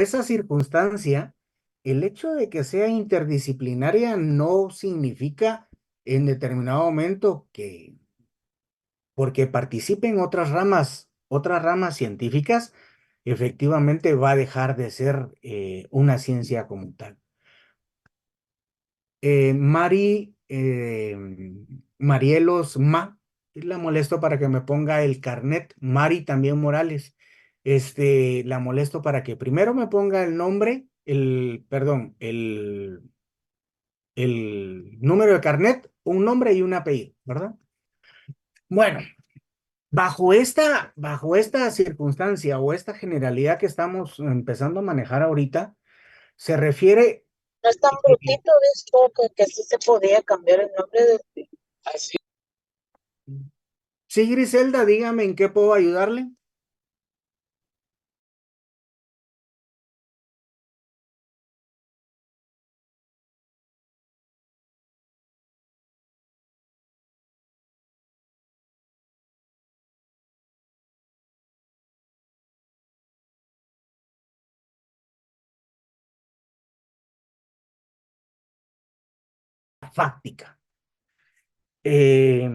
esa circunstancia, el hecho de que sea interdisciplinaria no significa en determinado momento que, porque participen otras ramas científicas, efectivamente va a dejar de ser una ciencia como tal. Marielos Ma, la molesto para que me ponga el carnet. Mari también Morales. La molesto para que primero me ponga el nombre, perdón, el número de carnet, un nombre y un apellido, ¿verdad? Bueno, bajo esta circunstancia o esta generalidad que estamos empezando a manejar ahorita, se refiere. No es tan brutito, esto que sí se podía cambiar el nombre de... Así. Sí, Griselda, dígame en qué puedo ayudarle. Fáctica. Eh,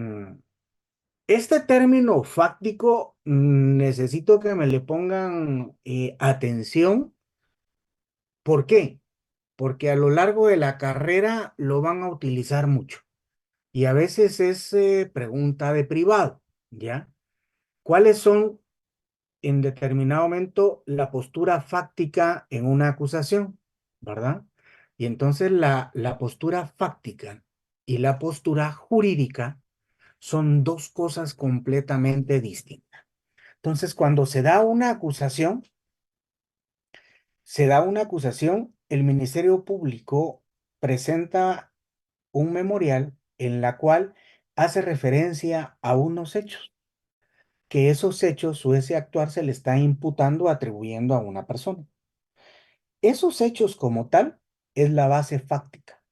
este término fáctico necesito que me le pongan atención. ¿Por qué? Porque a lo largo de la carrera lo van a utilizar mucho y a veces es pregunta de privado, ¿ya? ¿Cuáles son en determinado momento la postura fáctica en una acusación, ¿verdad? Y entonces la postura fáctica y la postura jurídica son dos cosas completamente distintas. Entonces, cuando se da una acusación, el Ministerio Público presenta un memorial en la cual hace referencia a unos hechos, que esos hechos o ese actuar se le está imputando, atribuyendo a una persona. Esos hechos como tal es la base fáctica.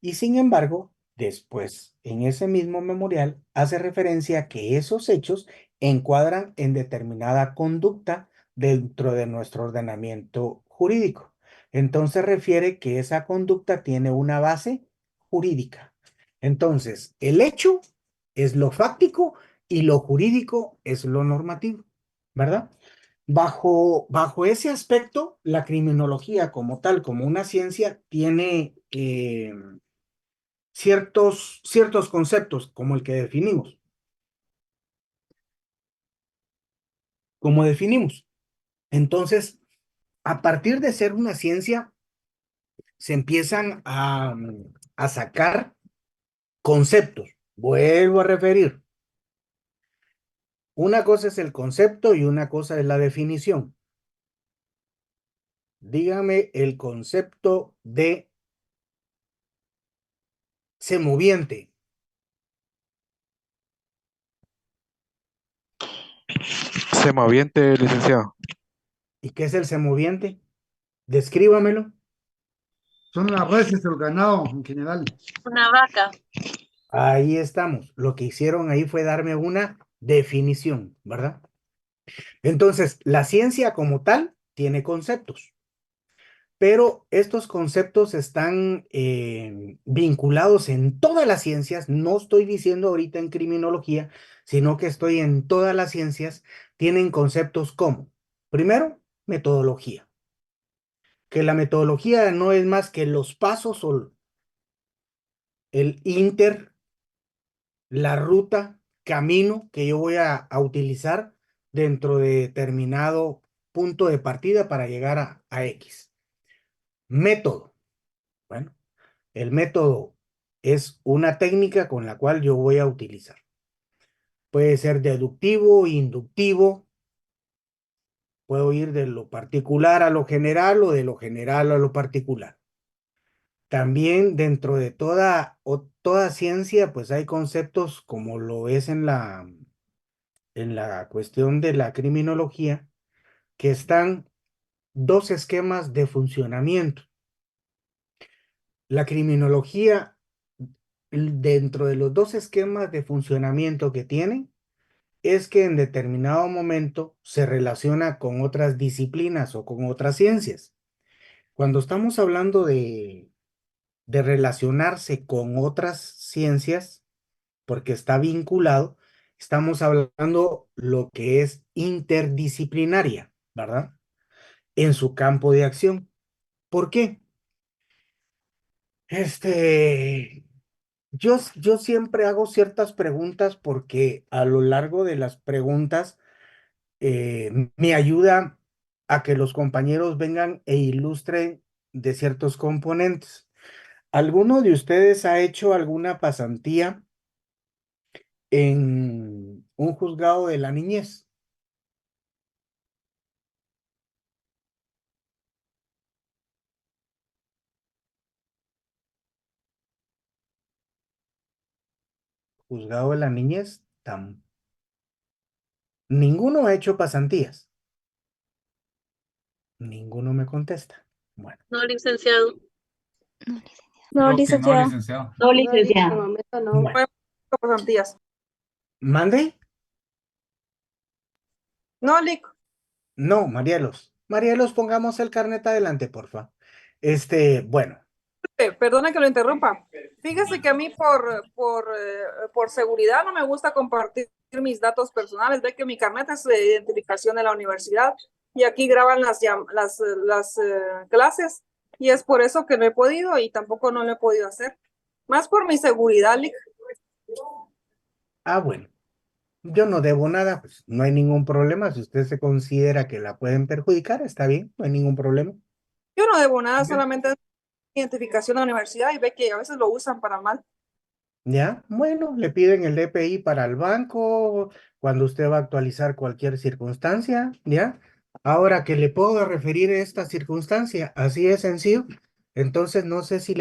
Y sin embargo, después, en ese mismo memorial, hace referencia a que esos hechos encuadran en determinada conducta dentro de nuestro ordenamiento jurídico. Entonces refiere que esa conducta tiene una base jurídica. Entonces, el hecho es lo fáctico y lo jurídico es lo normativo, ¿verdad? Bajo ese aspecto, la criminología como tal, como una ciencia, tiene ciertos conceptos, como el que definimos. Como definimos. Entonces, a partir de ser una ciencia, se empiezan a sacar conceptos. Vuelvo a referir. Una cosa es el concepto y una cosa es la definición. Dígame el concepto de semoviente. Semoviente, licenciado. ¿Y qué es el semoviente? Descríbamelo. Son las reses del ganado en general. Una vaca. Ahí estamos. Lo que hicieron ahí fue darme una definición, ¿verdad? Entonces, la ciencia como tal tiene conceptos, pero estos conceptos están vinculados en todas las ciencias. No estoy diciendo ahorita en criminología, sino que estoy en todas las ciencias. Tienen conceptos como, primero, metodología, que la metodología no es más que los pasos o el la ruta, camino que yo voy a utilizar dentro de determinado punto de partida para llegar a X. Método. Bueno, el método es una técnica con la cual yo voy a utilizar. Puede ser deductivo, inductivo, puedo ir de lo particular a lo general o de lo general a lo particular. También dentro de toda ciencia, pues hay conceptos como lo es en la cuestión de la criminología, que están dos esquemas de funcionamiento. La criminología, dentro de los dos esquemas de funcionamiento que tiene, es que en determinado momento se relaciona con otras disciplinas o con otras ciencias. Cuando estamos hablando de relacionarse con otras ciencias, porque está vinculado, estamos hablando lo que es interdisciplinaria, ¿verdad? En su campo de acción. ¿Por qué? Este, yo siempre hago ciertas preguntas porque a lo largo de las preguntas me ayuda a que los compañeros vengan e ilustren de ciertos componentes. ¿Alguno de ustedes ha hecho alguna pasantía en un juzgado de la niñez? Juzgado de la niñez, ninguno ha hecho pasantías. Ninguno me contesta. Bueno, No, licenciado. No, Creo que no, licenciado. licenciado. No, Al licenciado. momento no. bueno. Pasantías. ¿Mande? No, Lic. No, Marielos. Marielos, pongamos el carnet adelante, porfa. Bueno, Perdona que lo interrumpa. Fíjese que a mí por seguridad no me gusta compartir mis datos personales. Ve que mi carnet es de identificación de la universidad y aquí graban las clases y es por eso que no he podido y tampoco no lo he podido hacer. Más por mi seguridad, Lic. bueno, yo no debo nada, pues no hay ningún problema. Si usted se considera que la pueden perjudicar, está bien, no hay ningún problema. Yo no debo nada, solamente es identificación de la universidad y ve que a veces lo usan para mal. ¿Ya? Bueno, le piden el DPI para el banco cuando usted va a actualizar cualquier circunstancia, ¿ya? Ahora que le puedo referir esta circunstancia, así es sencillo. Entonces no sé si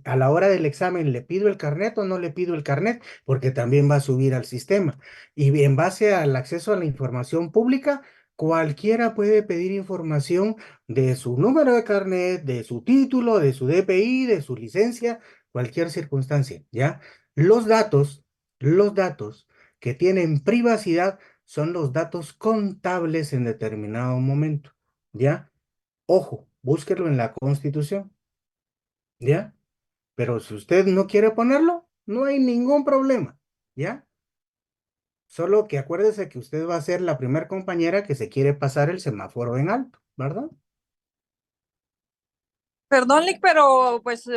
a la hora del examen le pido el carnet o no le pido el carnet, porque también va a subir al sistema. Y en base al acceso a la información pública, cualquiera puede pedir información de su número de carnet, de su título, de su DPI, de su licencia, cualquier circunstancia, ¿ya? Los datos que tienen privacidad son los datos contables en determinado momento, ¿ya? Ojo, búsquelo en la Constitución, ¿ya? Pero si usted no quiere ponerlo, no hay ningún problema, ¿ya? Solo que acuérdese que usted va a ser la primera compañera que se quiere pasar el semáforo en alto, ¿verdad? Perdón, Lick, pero pues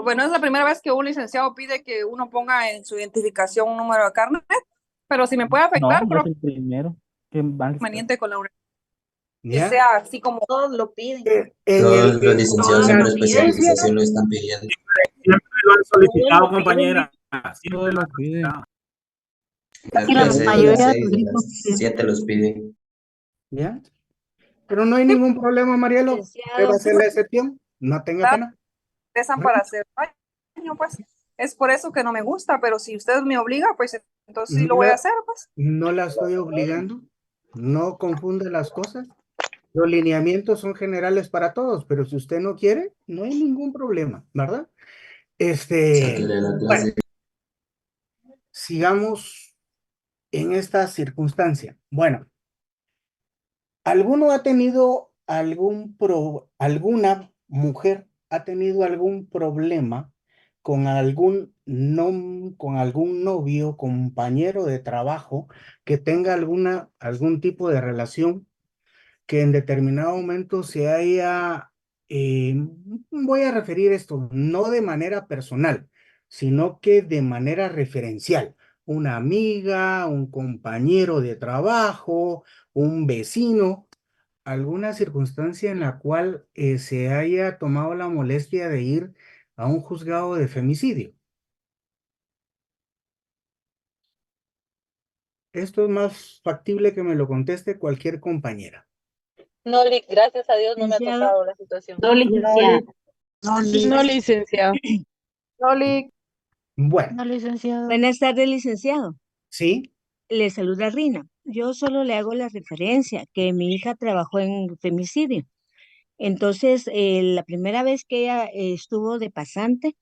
bueno, es la primera vez que un licenciado pide que uno ponga en su identificación un número de carnet, pero si me puede No, afectar, yo creo que soy el primero que van es conveniente con la que ¿Ya? sea así como Todos lo piden. Todos los En licenciados en la todos lo piden. ciencia, especialización lo están pidiendo. Siempre lo han solicitado, Todos lo piden. compañera. todos Siempre lo lo han piden. solicitado. Creo Y que la a 6 de las mayoría de 6 los de grupos las piden. 7 los piden. ¿ya? Pero no hay ningún problema, Marielo. Usted va a Licenciado. ser la excepción. No tenga pena. Empiezan para hacer daño, pues es por eso que no me gusta, pero si usted me obliga, pues entonces sí No lo voy a la, hacer, pues. no la estoy obligando. No confunda las cosas. Los lineamientos son generales para todos, pero si usted no quiere, no hay ningún problema, ¿verdad? Sáquele de la Bueno, clase. sigamos en esta circunstancia. Bueno, ¿alguno ha tenido alguna mujer ha tenido algún problema con algún novio, compañero de trabajo que tenga algún tipo de relación que en determinado momento se haya, eh, voy a referir esto no de manera personal, sino que de manera referencial? Una amiga, un compañero de trabajo, un vecino, alguna circunstancia en la cual se haya tomado la molestia de ir a un juzgado de femicidio. Esto es más factible que me lo conteste cualquier compañera. No, Lick, gracias a Dios no me ha Licenciado. tocado la situación. No, licenciada. No, licenciado. No, Lick. Bueno, No, licenciado. Buenas tardes, licenciado. sí, Le saluda Rina. Yo solo le hago la referencia que mi hija trabajó en femicidio. Entonces, la primera vez que ella estuvo de pasante,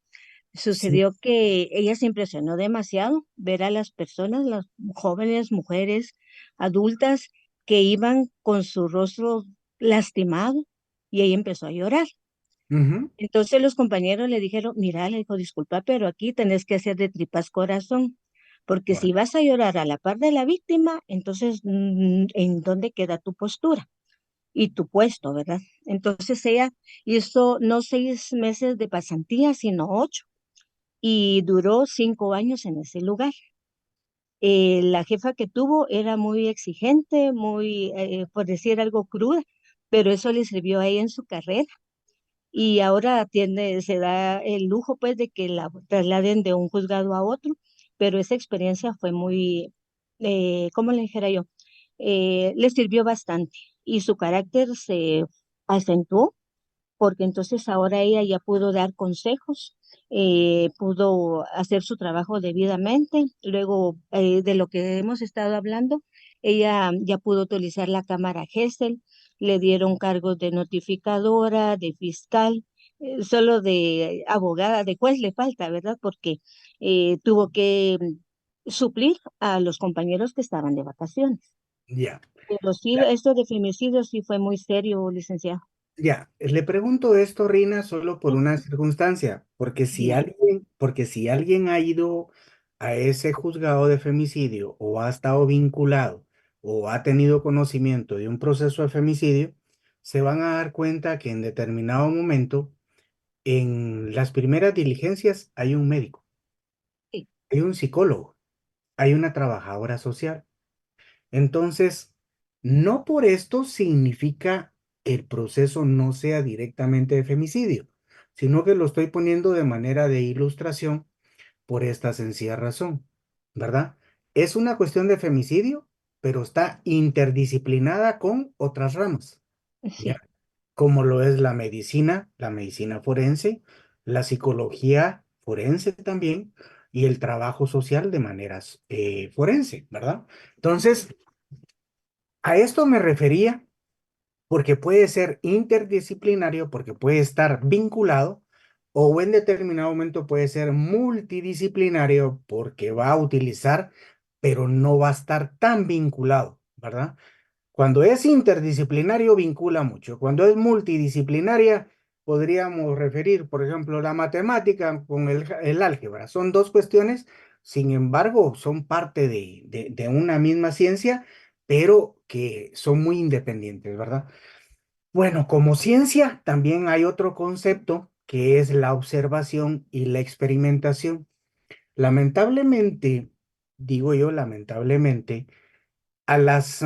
Sí. Sucedió que ella se impresionó demasiado ver a las personas, las jóvenes, mujeres, adultas, que iban con su rostro lastimado y ella empezó a llorar. Ujú. Entonces los compañeros le dijeron, mira, le dijo, disculpa, pero aquí tenés que hacer de tripas corazón, porque Bueno, si vas a llorar a la par de la víctima, entonces, ¿en dónde queda tu postura y tu puesto, verdad? Entonces ella hizo no 6 meses de pasantía, sino 8, y duró 5 años en ese lugar. La jefa que tuvo era muy exigente, muy, por decir algo, cruda, pero eso le sirvió a ella en su carrera y ahora se da el lujo pues de que la trasladen de un juzgado a otro, pero esa experiencia fue muy, ¿cómo le dijera yo? Le sirvió bastante y su carácter se acentuó porque entonces ahora ella ya pudo dar consejos, pudo hacer su trabajo debidamente. Luego, de lo que hemos estado hablando, ella ya pudo utilizar la cámara Gesell, le dieron cargos de notificadora, de fiscal, solo de abogada, de juez le falta, ¿verdad? Porque tuvo que suplir a los compañeros que estaban de vacaciones. ya. Pero sí, esto de femicidio sí fue muy serio, licenciado. Ya, le pregunto esto, Rina, solo por una circunstancia, Dígame. porque si alguien ha ido a ese juzgado de femicidio o ha estado vinculado o ha tenido conocimiento de un proceso de femicidio, se van a dar cuenta que en determinado momento, en las primeras diligencias, hay un médico, Sí, hay un psicólogo, hay una trabajadora social. Entonces, no por esto significa el proceso no sea directamente de femicidio, sino que lo estoy poniendo de manera de ilustración por esta sencilla razón, ¿verdad? Es una cuestión de femicidio, pero está interdisciplinada con otras ramas, ¿ya? sí. Como lo es la medicina forense, la psicología forense también y el trabajo social de maneras forense, ¿verdad? Entonces, a esto me refería porque puede ser interdisciplinario, porque puede estar vinculado, o en determinado momento puede ser multidisciplinario porque va a utilizar, pero no va a estar tan vinculado, ¿verdad? Cuando es interdisciplinario, vincula mucho. Cuando es multidisciplinaria, podríamos referir, por ejemplo, la matemática con el álgebra. Son dos cuestiones, sin embargo, son parte de una misma ciencia, pero que son muy independientes, ¿verdad? Bueno, como ciencia, también hay otro concepto que es la observación y la experimentación. Lamentablemente, digo yo, lamentablemente, a las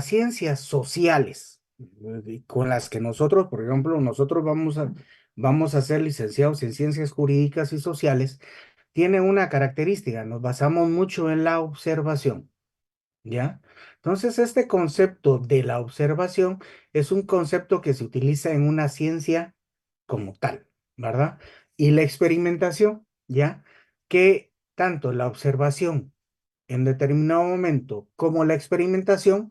ciencias sociales con las que nosotros, por ejemplo, nosotros vamos a ser licenciados en ciencias jurídicas y sociales, tiene una característica, nos basamos mucho en la observación, ¿ya? Entonces, este concepto de la observación es un concepto que se utiliza en una ciencia como tal, ¿verdad? Y la experimentación, ¿ya? Que tanto la observación en determinado momento como la experimentación,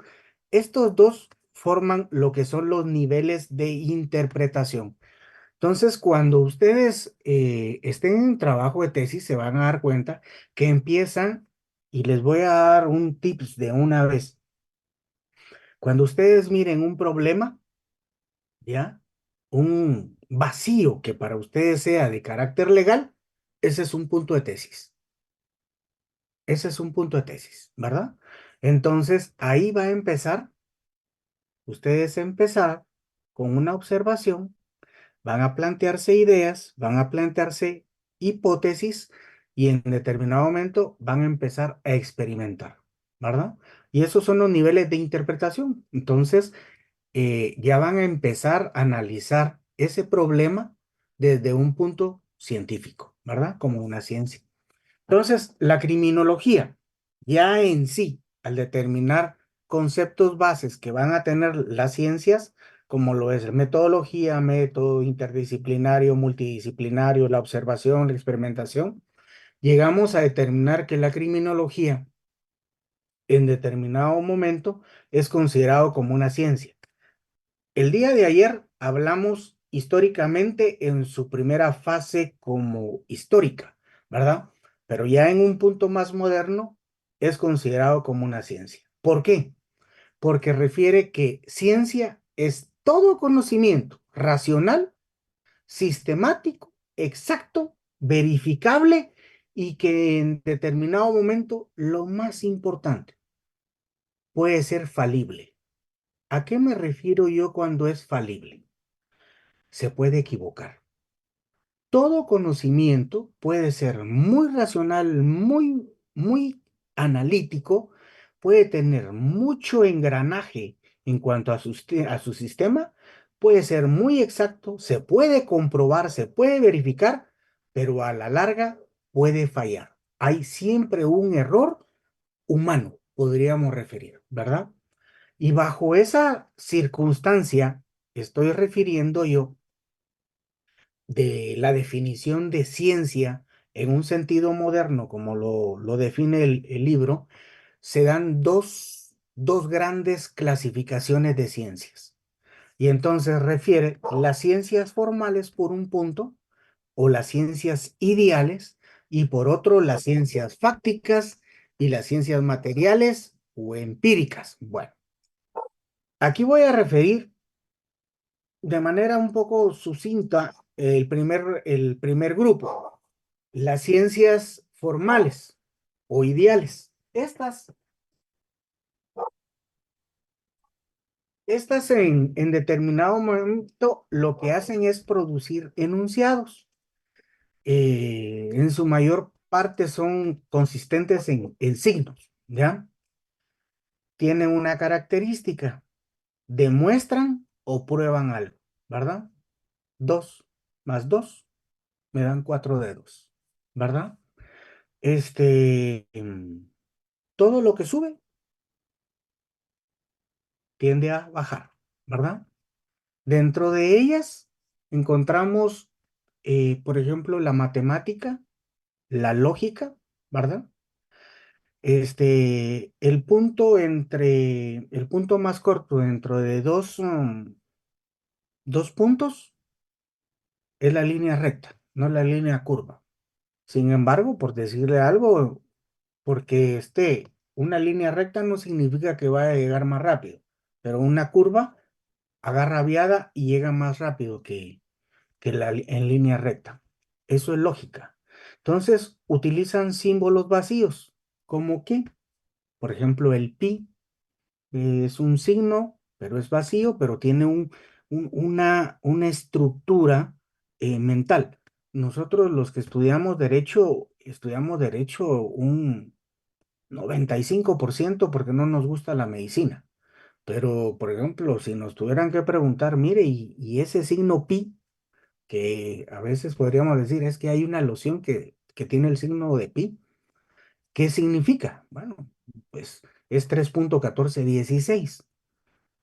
estos dos forman lo que son los niveles de interpretación. Entonces, cuando ustedes estén en trabajo de tesis, se van a dar cuenta que empiezan, y les voy a dar un tips de una vez. Cuando ustedes miren un problema, ¿ya? Un vacío que para ustedes sea de carácter legal, ese es un punto de tesis. Ese es un punto de tesis, ¿verdad? Entonces, ahí va a empezar, ustedes empezar con una observación, van a plantearse ideas, van a plantearse hipótesis y en determinado momento van a empezar a experimentar, ¿verdad? Y esos son los niveles de interpretación. Entonces, ya van a empezar a analizar ese problema desde un punto científico, ¿verdad? Como una ciencia. Entonces, la criminología, ya en sí, al determinar conceptos bases que van a tener las ciencias, como lo es metodología, método interdisciplinario, multidisciplinario, la observación, la experimentación, llegamos a determinar que la criminología en determinado momento es considerado como una ciencia. El día de ayer hablamos históricamente en su primera fase como histórica, ¿verdad? Pero ya en un punto más moderno es considerado como una ciencia. ¿Por qué? Porque refiere que ciencia es todo conocimiento racional, sistemático, exacto, verificable y que en determinado momento, lo más importante, puede ser falible. ¿A qué me refiero yo cuando es falible? Se puede equivocar. Todo conocimiento puede ser muy racional, muy analítico, puede tener mucho engranaje en cuanto a su sistema, puede ser muy exacto, se puede comprobar, se puede verificar, pero a la larga puede fallar. Hay siempre un error humano, podríamos referir, ¿verdad? Y bajo esa circunstancia estoy refiriendo yo de la definición de ciencia en un sentido moderno, como lo define el libro, se dan dos grandes clasificaciones de ciencias. Y entonces refiere las ciencias formales por un punto, o las ciencias ideales, y por otro las ciencias fácticas y las ciencias materiales o empíricas. Bueno, aquí voy a referir de manera un poco sucinta el primer grupo, las ciencias formales o ideales. Estas en determinado momento lo que hacen es producir enunciados. En su mayor parte son consistentes en signos, ¿ya? Tienen una característica, demuestran o prueban algo, ¿verdad? 2 más 2 me dan 4 dedos, ¿verdad? Todo lo que sube tiende a bajar, ¿verdad? Dentro de ellas encontramos, por ejemplo, la matemática, la lógica, ¿verdad? El punto más corto dentro de dos puntos es la línea recta, no la línea curva. Sin embargo, por decirle algo, porque una línea recta no significa que vaya a llegar más rápido, pero una curva agarra viada y llega más rápido que en línea recta. Eso es lógica. Entonces, utilizan símbolos vacíos, como que, por ejemplo, el pi es un signo, pero es vacío, pero tiene una estructura mental. Nosotros los que estudiamos derecho un 95% porque no nos gusta la medicina. Pero, por ejemplo, si nos tuvieran que preguntar, mire, y ese signo pi, que a veces podríamos decir es que hay una loción que tiene el signo de pi, ¿qué significa? Bueno, pues es 3.1416,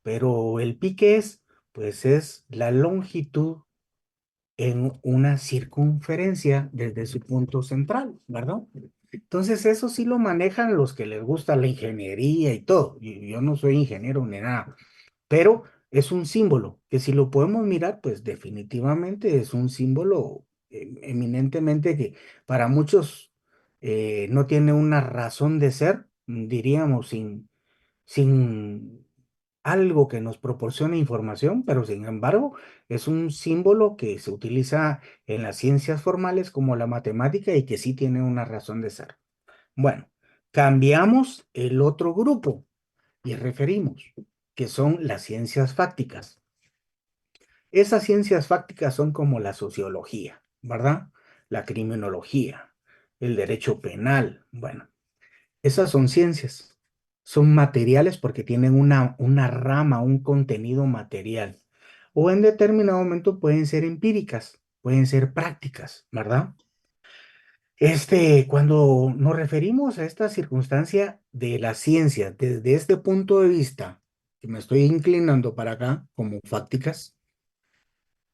pero el pi, ¿qué es? Pues es la longitud en una circunferencia desde su punto central, ¿verdad? Entonces eso sí lo manejan los que les gusta la ingeniería y todo. Yo no soy ingeniero ni nada, pero es un símbolo que si lo podemos mirar, pues definitivamente es un símbolo eminentemente que para muchos no tiene una razón de ser, diríamos, sin algo que nos proporcione información, pero sin embargo es un símbolo que se utiliza en las ciencias formales como la matemática y que sí tiene una razón de ser. Bueno, cambiamos el otro grupo y referimos que son las ciencias fácticas. Esas ciencias fácticas son como la sociología, ¿verdad? La criminología, el derecho penal. Bueno, esas son ciencias. Son materiales porque tienen una rama, un contenido material. O en determinado momento pueden ser empíricas, pueden ser prácticas, ¿verdad? Cuando nos referimos a esta circunstancia de la ciencia desde este punto de vista, que me estoy inclinando para acá como fácticas,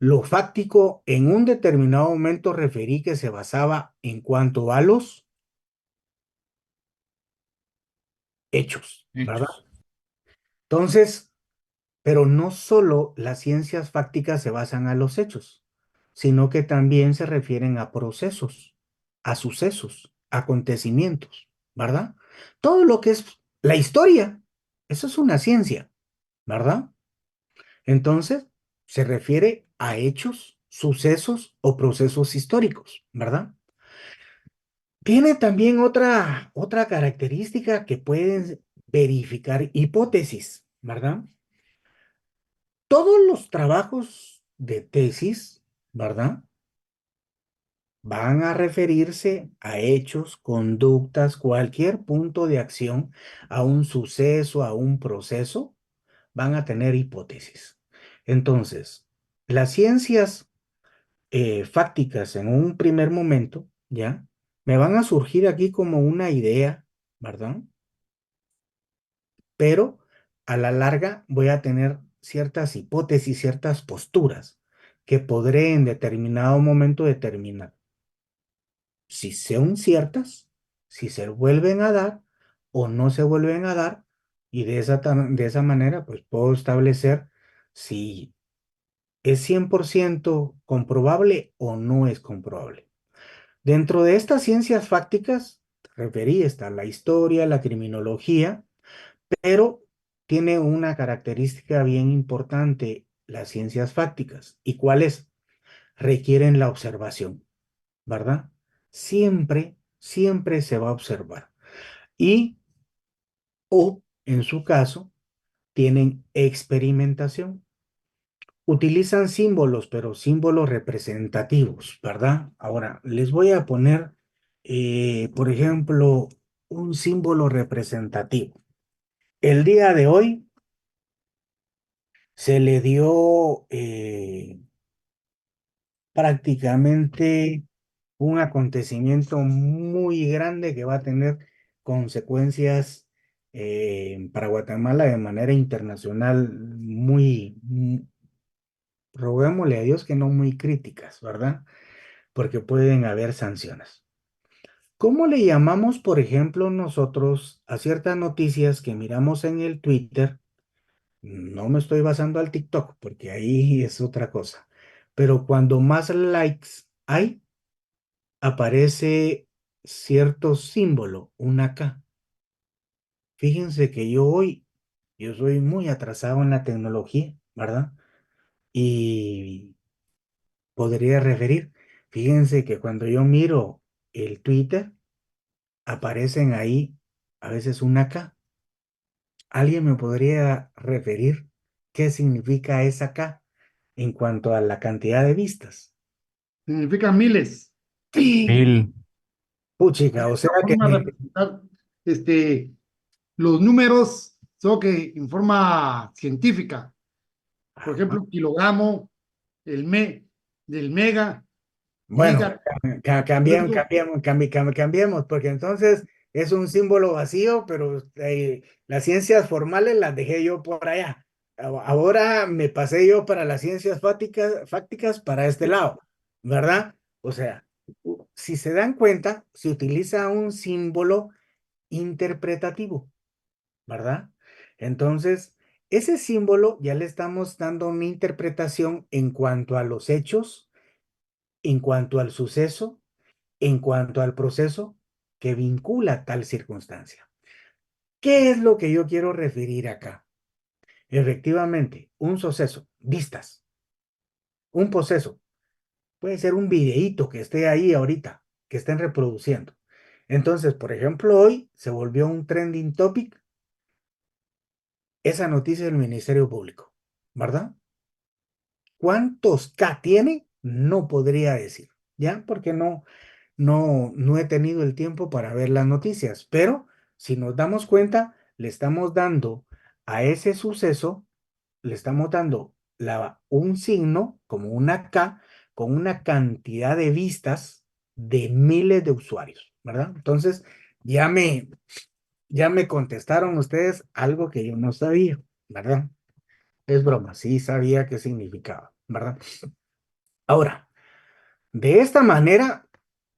lo fáctico en un determinado momento referí que se basaba en cuanto a los hechos, ¿verdad? Entonces, Pero no solo las ciencias fácticas se basan a los hechos, sino que también se refieren a procesos, a sucesos, acontecimientos, ¿verdad? Todo lo que es la historia, eso es una ciencia, ¿verdad? Entonces, se refiere a hechos, sucesos o procesos históricos, ¿verdad? Tiene también otra característica que pueden verificar hipótesis, ¿verdad? Todos los trabajos de tesis, ¿verdad? Van a referirse a hechos, conductas, cualquier punto de acción, a un suceso, a un proceso, van a tener hipótesis. Entonces, las ciencias fácticas en un primer momento, ¿ya? Me van a surgir aquí como una idea, ¿verdad? Pero a la larga voy a tener ciertas hipótesis, ciertas posturas que podré en determinado momento determinar si son ciertas, si se vuelven a dar o no se vuelven a dar, y de esa manera pues puedo establecer si es 100% comprobable o no es comprobable. Dentro de estas ciencias fácticas, referí, está la historia, la criminología, pero tiene una característica bien importante las ciencias fácticas. ¿Y cuál es? Requieren la observación, ¿verdad? Siempre, siempre se va a observar. Y, o en su caso, tienen experimentación. Utilizan símbolos, pero símbolos representativos, ¿verdad? Ahora, les voy a poner, por ejemplo, un símbolo representativo. El día de hoy se le dio prácticamente un acontecimiento muy grande que va a tener consecuencias para Guatemala de manera internacional roguémosle a Dios que no muy críticas, ¿verdad? Porque pueden haber sanciones. ¿Cómo le llamamos, por ejemplo, nosotros a ciertas noticias que miramos en el Twitter? No me estoy basando al TikTok, porque ahí es otra cosa. Pero cuando más likes hay, aparece cierto símbolo, una K. Fíjense que yo soy muy atrasado en la tecnología, ¿verdad? Y podría referir, fíjense que cuando yo miro el Twitter, aparecen ahí a veces una K. ¿Alguien me podría referir qué significa esa K en cuanto a la cantidad de vistas? Significa miles. Sí. Mil. Puchica, o Es sea una que forma de representar los números, solo que en forma científica. Por ajá. ejemplo, kilogramo, del mega, Bueno, giga. Por cambiemos, eso, cambiemos, porque entonces es un símbolo vacío, pero las ciencias formales las dejé yo por allá. Ahora me pasé yo para las ciencias fácticas para este lado, ¿verdad? O sea, si se dan cuenta, se utiliza un símbolo interpretativo, ¿verdad? Entonces, ese símbolo ya le estamos dando una interpretación en cuanto a los hechos, en cuanto al suceso, en cuanto al proceso que vincula tal circunstancia. ¿Qué es lo que yo quiero referir acá? Efectivamente, un suceso, vistas, un proceso, puede ser un videíto que esté ahí ahorita, que estén reproduciendo. Entonces, por ejemplo, hoy se volvió un trending topic esa noticia del Ministerio Público, ¿verdad? ¿Cuántos K tiene? No podría decir, ¿ya? Porque no he tenido el tiempo para ver las noticias, pero si nos damos cuenta, le estamos dando a ese suceso, le estamos dando un signo como una K con una cantidad de vistas de miles de usuarios, ¿verdad? Entonces, ya me contestaron ustedes algo que yo no sabía, ¿verdad? Es broma, sí sabía qué significaba, ¿verdad? Ahora, de esta manera,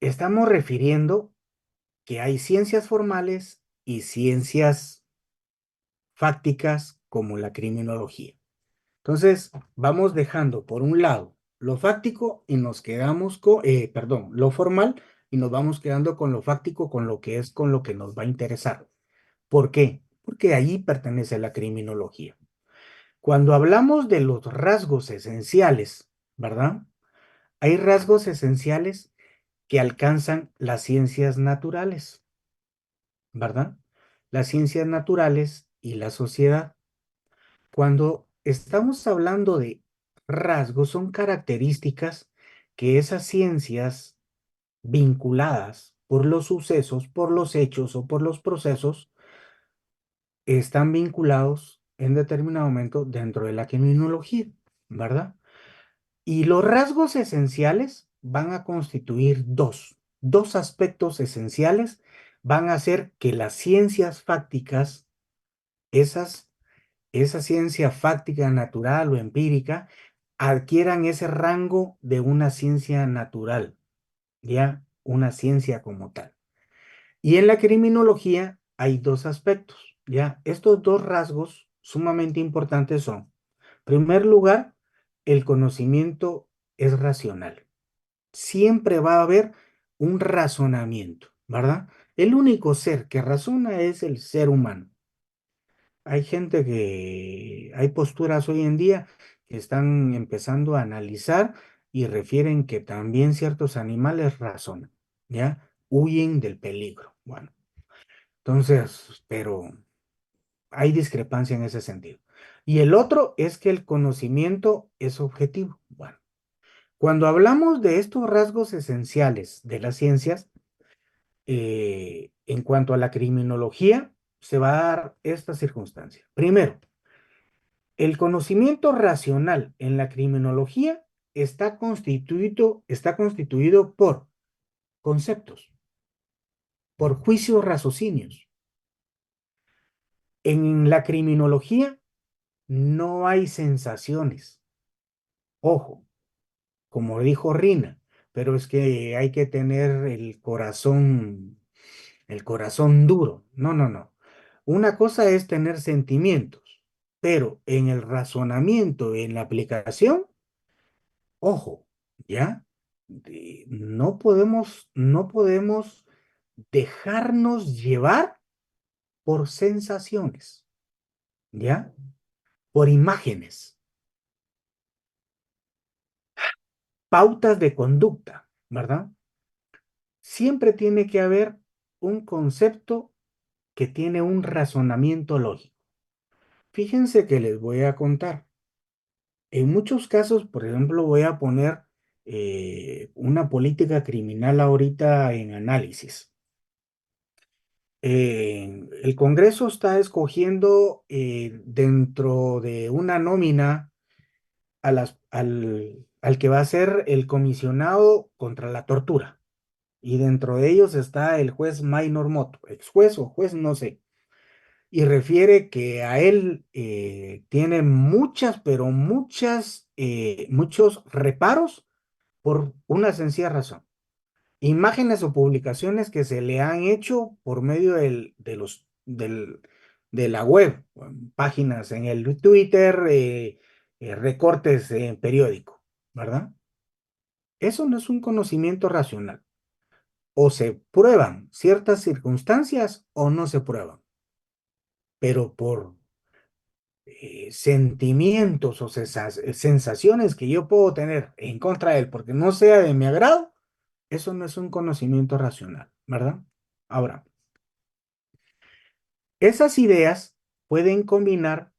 estamos refiriendo que hay ciencias formales y ciencias fácticas como la criminología. Entonces, vamos dejando por un lado lo fáctico y nos quedamos con, perdón, lo formal y nos vamos quedando con lo fáctico, con lo que es con lo que nos va a interesar. ¿Por qué? Porque allí pertenece la criminología. Cuando hablamos de los rasgos esenciales, ¿verdad? Hay rasgos esenciales que alcanzan las ciencias naturales, ¿verdad? Las ciencias naturales y la sociedad. Cuando estamos hablando de rasgos, son características que esas ciencias vinculadas por los sucesos, por los hechos o por los procesos, están vinculados en determinado momento dentro de la criminología, ¿verdad? Y los rasgos esenciales van a constituir dos aspectos esenciales van a hacer que las ciencias fácticas, esa ciencia fáctica natural o empírica, adquieran ese rango de una ciencia natural, ya una ciencia como tal. Y en la criminología hay dos aspectos, ya. Estos dos rasgos sumamente importantes son, en primer lugar, el conocimiento es racional. Siempre va a haber un razonamiento, ¿verdad? El único ser que razona es el ser humano. Hay posturas hoy en día que están empezando a analizar y refieren que también ciertos animales razonan, ¿ya? Huyen del peligro. Bueno, entonces, pero hay discrepancia en ese sentido. Y el otro es que el conocimiento es objetivo. Bueno, cuando hablamos de estos rasgos esenciales de las ciencias, en cuanto a la criminología, se va a dar esta circunstancia. Primero, el conocimiento racional en la criminología está constituido por conceptos, por juicios, raciocinios. En la criminología no hay sensaciones. Ojo, como dijo Rina, pero es que hay que tener el corazón duro. No, no, no. Una cosa es tener sentimientos, pero en el razonamiento, en la aplicación, ojo, ¿ya? No podemos dejarnos llevar por sensaciones, ¿ya? Por imágenes, pautas de conducta, ¿verdad? Siempre tiene que haber un concepto que tiene un razonamiento lógico. Fíjense que les voy a contar. En muchos casos, por ejemplo, voy a poner una política criminal ahorita en análisis. El Congreso está escogiendo dentro de una nómina al que va a ser el comisionado contra la tortura. Y dentro de ellos está el juez Maynor Moto, ex juez o juez, no sé. Y refiere que a él tiene pero muchos reparos por una sencilla razón. Imágenes o publicaciones que se le han hecho por medio de la web, páginas en el Twitter, recortes en periódico, ¿verdad? Eso no es un conocimiento racional. O se prueban ciertas circunstancias o no se prueban. Pero por sentimientos o sensaciones que yo puedo tener en contra de él porque no sea de mi agrado, eso no es un conocimiento racional, ¿verdad? Ahora, esas ideas pueden combinar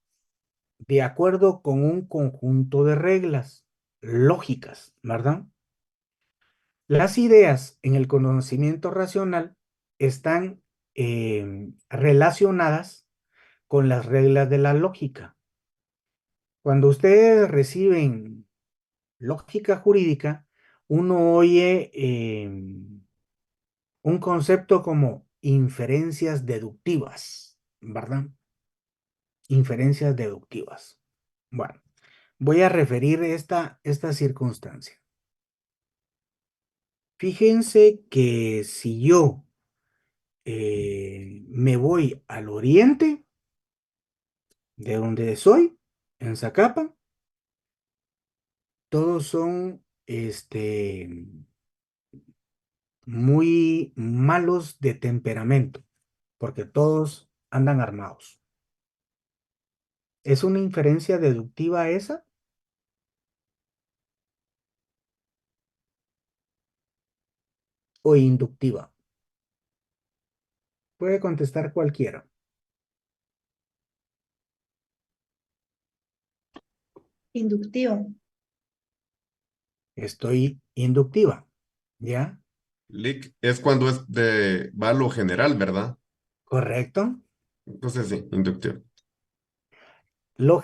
de acuerdo con un conjunto de reglas lógicas, ¿verdad? Las ideas en el conocimiento racional están relacionadas con las reglas de la lógica. Cuando ustedes reciben lógica jurídica, uno oye un concepto como inferencias deductivas, ¿verdad? Inferencias deductivas. Bueno, voy a referir esta circunstancia. Fíjense que si yo me voy al oriente, de donde soy, en Zacapa, todos son, muy malos de temperamento, porque todos andan armados. ¿Es una inferencia deductiva esa? ¿O inductiva? Puede contestar cualquiera. Inductivo. Estoy inductiva, ¿ya? Lick es cuando va a lo general, ¿verdad? ¿Correcto? Entonces sí, inductivo. Lo,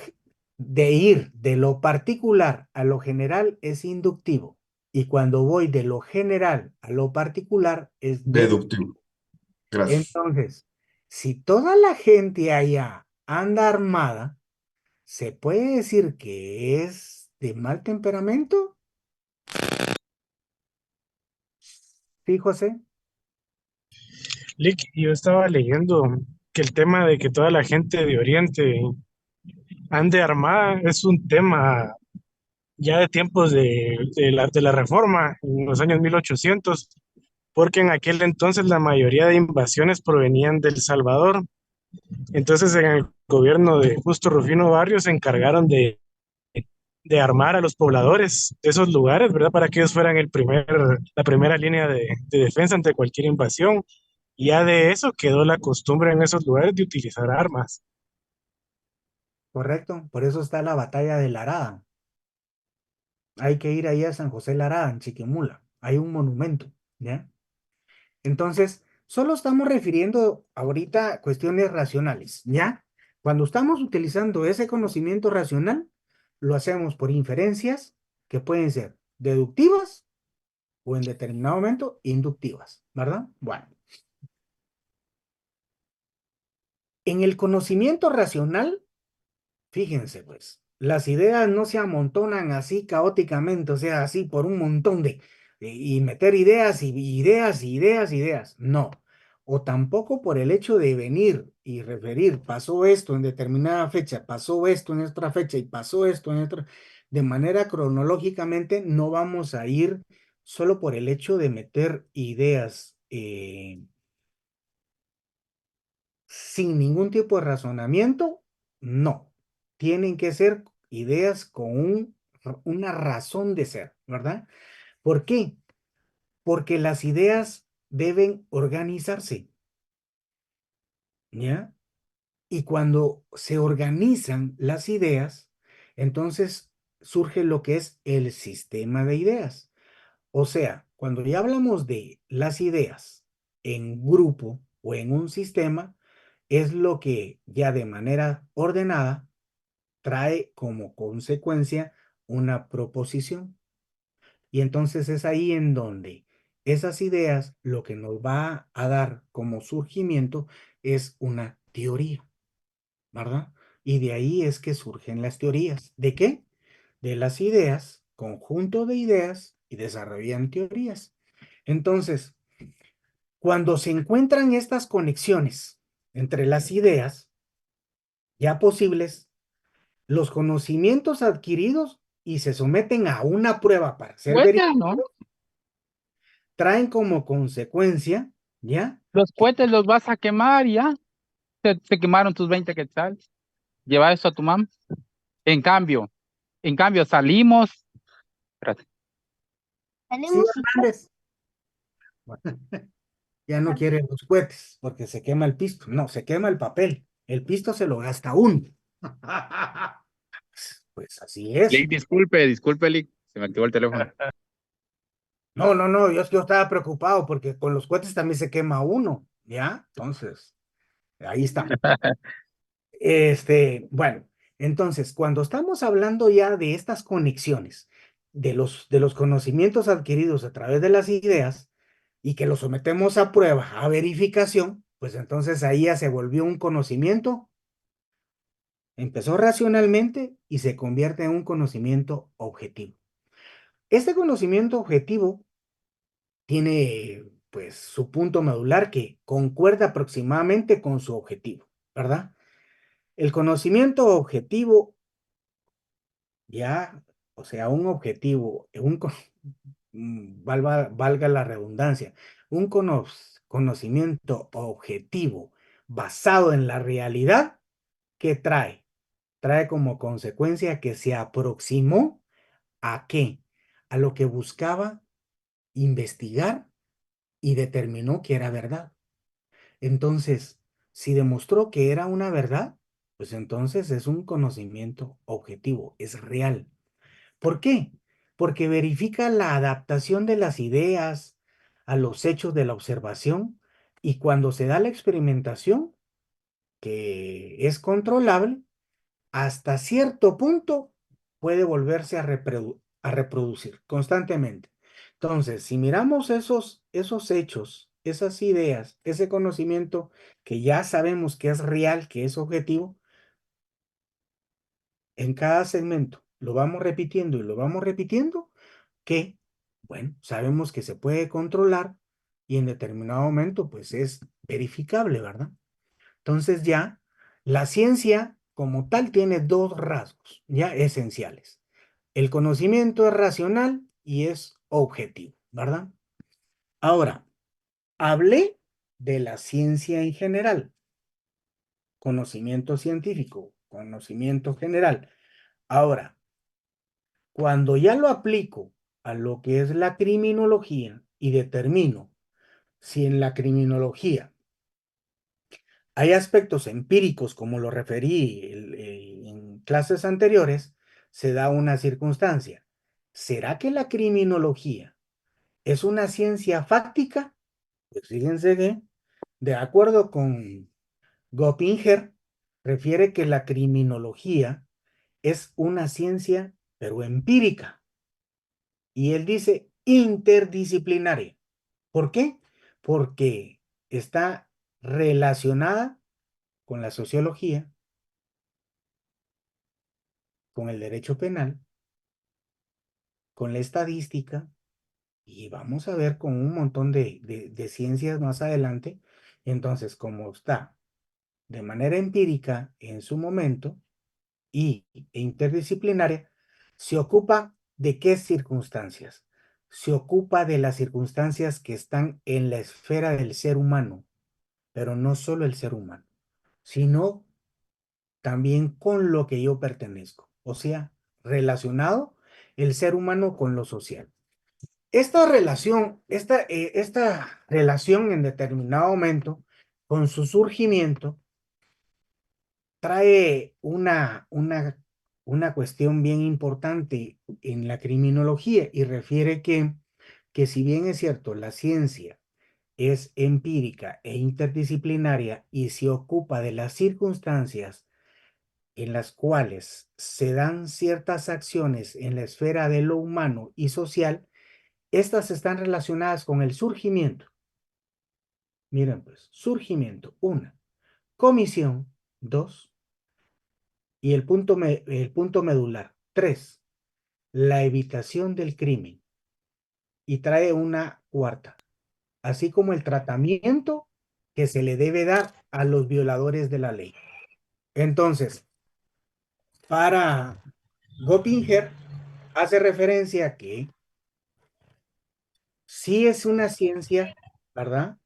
de ir de lo particular a lo general es inductivo. Y cuando voy de lo general a lo particular es deductivo. Deductivo. Gracias. Entonces, si toda la gente allá anda armada, ¿se puede decir que es de mal temperamento? Sí, José. Lick, yo estaba leyendo que el tema de que toda la gente de Oriente ande armada es un tema ya de tiempos de la Reforma, en los años 1800, porque en aquel entonces la mayoría de invasiones provenían del Salvador. Entonces en el gobierno de Justo Rufino Barrios se encargaron de armar a los pobladores de esos lugares, ¿verdad? Para que ellos fueran la primera línea de defensa ante cualquier invasión. Y ya de eso quedó la costumbre en esos lugares de utilizar armas. Correcto, por eso está la batalla de Larada. Hay que ir ahí a San José Larada, en Chiquimula. Hay un monumento, ¿ya? Entonces, solo estamos refiriendo ahorita a cuestiones racionales, ¿ya? Cuando estamos utilizando ese conocimiento racional, lo hacemos por inferencias que pueden ser deductivas o en determinado momento inductivas, ¿verdad? Bueno, en el conocimiento racional, fíjense pues, las ideas no se amontonan así caóticamente, o sea, así por un montón y meter ideas y ideas y ideas y ideas, no. O tampoco por el hecho de venir y referir, pasó esto en determinada fecha, pasó esto en otra fecha y pasó esto en otra, de manera cronológicamente no vamos a ir solo por el hecho de meter ideas sin ningún tipo de razonamiento, no. Tienen que ser ideas con una razón de ser, ¿verdad? ¿Por qué? Porque las ideas deben organizarse, ¿ya? Y cuando se organizan las ideas, entonces surge lo que es el sistema de ideas. O sea, cuando ya hablamos de las ideas en grupo o en un sistema, es lo que ya de manera ordenada trae como consecuencia una proposición. Y entonces es ahí en donde esas ideas lo que nos va a dar como surgimiento es una teoría, ¿verdad? Y de ahí es que surgen las teorías. ¿De qué? De las ideas, conjunto de ideas y desarrollan teorías. Entonces, cuando se encuentran estas conexiones entre las ideas ya posibles, los conocimientos adquiridos y se someten a una prueba para ser Cohetes, verificados, ¿no? traen como consecuencia, ¿ya? Los cohetes los vas a quemar y ya. Te quemaron tus 20 quetzales. Lleva eso a tu mamá. En cambio, salimos. Espérate. Sí, Hernández. Ya no quieren los cohetes porque se quema el pisto. No, se quema el papel. El pisto se lo gasta uno. Pues así es. Lick, disculpe, Lick. Se me activó el teléfono. No, yo estaba preocupado porque con los cohetes también se quema uno, ¿ya? Entonces, ahí está. Bueno, entonces, cuando estamos hablando ya de estas conexiones, de los conocimientos adquiridos a través de las ideas y que los sometemos a prueba, a verificación, pues entonces ahí ya se volvió un conocimiento, empezó racionalmente y se convierte en un conocimiento objetivo. Este conocimiento objetivo tiene pues su punto medular que concuerda aproximadamente con su objetivo, ¿verdad? El conocimiento objetivo ya o sea, un objetivo, valga la redundancia, un conocimiento objetivo basado en la realidad, ¿qué trae? Trae como consecuencia que se aproximó ¿a qué? A lo que buscaba investigar y determinó que era verdad. Entonces, si demostró que era una verdad, pues entonces es un conocimiento objetivo, es real. ¿Por qué? Porque verifica la adaptación de las ideas a los hechos de la observación y cuando se da la experimentación, que es controlable, hasta cierto punto puede volverse a reproducir constantemente. Entonces, si miramos esos hechos, esas ideas, ese conocimiento que ya sabemos que es real, que es objetivo, en cada segmento lo vamos repitiendo y lo vamos repitiendo, que, bueno, sabemos que se puede controlar y en determinado momento, pues es verificable, ¿verdad? Entonces ya la ciencia como tal tiene dos rasgos ya esenciales. El conocimiento es racional y es objetivo, ¿verdad? Ahora, hablé de la ciencia en general, conocimiento científico, conocimiento general. Ahora, cuando ya lo aplico a lo que es la criminología y determino si en la criminología hay aspectos empíricos, como lo referí en clases anteriores, se da una circunstancia. ¿Será que la criminología es una ciencia fáctica? Pues fíjense que, de acuerdo con Goppinger, refiere que la criminología es una ciencia, pero empírica. Y él dice interdisciplinaria. ¿Por qué? Porque está relacionada con la sociología, con el derecho penal, con la estadística, y vamos a ver con un montón de ciencias más adelante. Entonces, como está de manera empírica en su momento e interdisciplinaria, se ocupa de qué circunstancias. Se ocupa de las circunstancias que están en la esfera del ser humano, pero no solo el ser humano, sino también con lo que yo pertenezco, o sea, relacionado el ser humano con lo social. Esta relación en determinado momento, con su surgimiento, trae una cuestión bien importante en la criminología y refiere que si bien es cierto, la ciencia es empírica e interdisciplinaria y se ocupa de las circunstancias en las cuales se dan ciertas acciones en la esfera de lo humano y social, estas están relacionadas con el surgimiento. Miren pues, surgimiento, una, comisión, dos, y el punto medular, tres, la evitación del crimen. Y trae una cuarta, así como el tratamiento que se le debe dar a los violadores de la ley. Entonces, para Goppinger, hace referencia a que sí es una ciencia, ¿verdad?